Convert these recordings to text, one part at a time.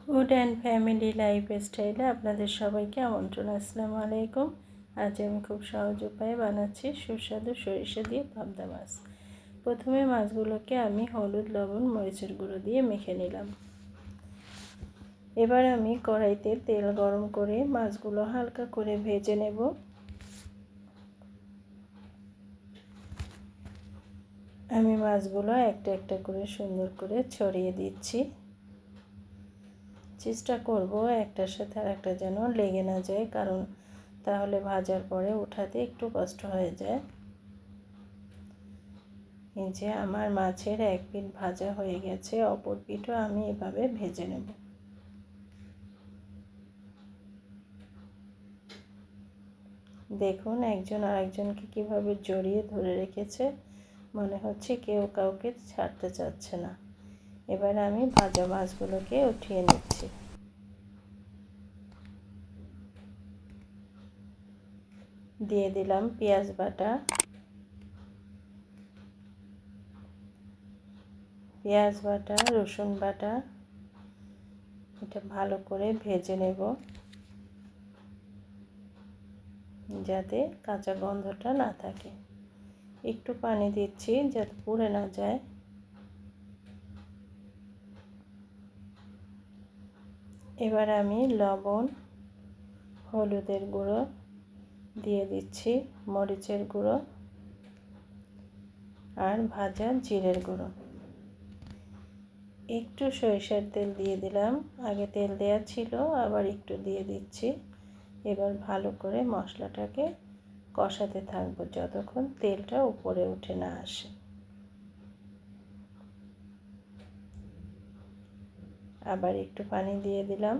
Food and family লাইফস্টাইলে আপনাদের সবাইকে আমন্ত্রণ। আসসালামু আলাইকুম। আজ আমি খুব সহজ উপায়ে বানাচ্ছি সুস্বাদু সরিষা দিয়ে পাবদা মাছ। প্রথমে মাছগুলোকে আমি হলুদ, লবণ, মরিচের গুঁড়ো দিয়ে মেখে নিলাম। এবার আমি কড়াইতে তেল গরম করে মাছগুলো হালকা করে ভেজে নেব। আমি মাছগুলো একটা একটা করে সুন্দর করে ছড়িয়ে দিচ্ছি। চেষ্টা করব একটার সাথে আরেকটা যেন লেগে না যায়, কারণ তাহলে ভাজার পরে উঠাতে একটু কষ্ট হয়ে যায়। এই যে আমার মাছের এক পিঠ ভাজা হয়ে গেছে, অপর পিঠও আমি এভাবে ভেজে নেব। দেখুন একজন আরেকজনকে কিভাবে জড়িয়ে ধরে রেখেছে, মনে হচ্ছে কেউ কাউকে ছাড়তে চাচ্ছে না। এবার আমি ভাজা মাছগুলোকে উঠিয়ে নিচ্ছি। দিয়ে দিলাম পেঁয়াজ বাটা, রসুন বাটা। এটা ভালো করে ভেজে নেব যাতে কাঁচা গন্ধটা না থাকে। একটু পানি দিচ্ছি যাতে পুড়ে না যায়। এবার আমি লবণ, হলুদের গুঁড়ো দিয়ে দিচ্ছি, মরিচের গুঁড়ো আর ভাজা জিরের গুঁড়ো। একটু সরিষার তেল দিয়ে দিলাম, আগে তেল দেওয়া ছিল আবার একটু দিয়ে দিচ্ছি। এবার ভালো করে মশলাটাকে কষাতে থাকবো যতক্ষণ তেলটা উপরে উঠে না আসে। আবার একটু পানি দিয়ে দিলাম।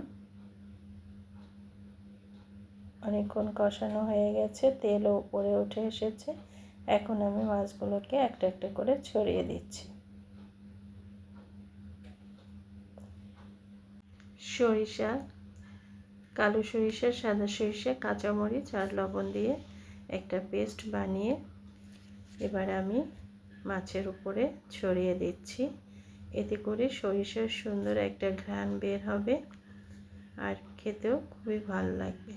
অনেকক্ষণ কষানো হয়ে গেছে, তেলও উপরে উঠে এসেছে। এখন আমি মাছগুলোকে একটা একটা করে ছড়িয়ে দিচ্ছি। সরিষা, কালো সরিষা, সাদা সরিষা, কাঁচামরিচ আর লবণ দিয়ে একটা পেস্ট বানিয়ে এবার আমি মাছের উপরে ছড়িয়ে দিচ্ছি। এতে করে সরিষার সুন্দর একটা ঘ্রাণ বের হবে আর খেতেও খুবই ভালো লাগবে।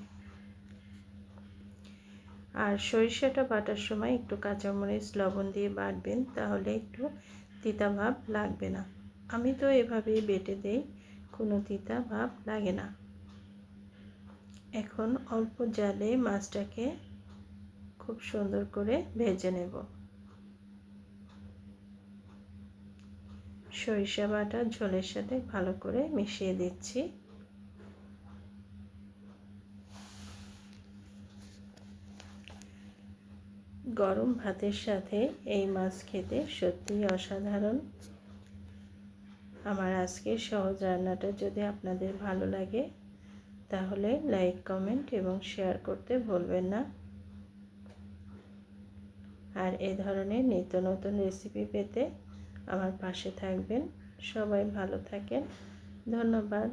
আর সরিষাটা বাটার সময় একটু কাঁচামরিচ, লবণ দিয়ে বাটবেন, তাহলে একটু তিতা ভাব লাগবে না। আমি তো এভাবেই বেটে দেই, কোনো তিতা ভাব লাগে না। এখন অল্প জালে মাছটাকে খুব সুন্দর করে ভেজে নেব। সরিষা বাটা ঝোলের সাথে ভালো করে মিশিয়ে দিচ্ছি। গরম ভাতের সাথে এই মাছ খেতে সত্যিই অসাধারণ। আমার আজকের সহজ রান্নাটা যদি আপনাদের ভালো লাগে তাহলে লাইক, কমেন্ট এবং শেয়ার করতে ভুলবেন না। আর এই ধরনের নিত্য নতুন রেসিপি পেতে আমার পাশে থাকবেন। সবাই ভালো থাকেন। ধন্যবাদ।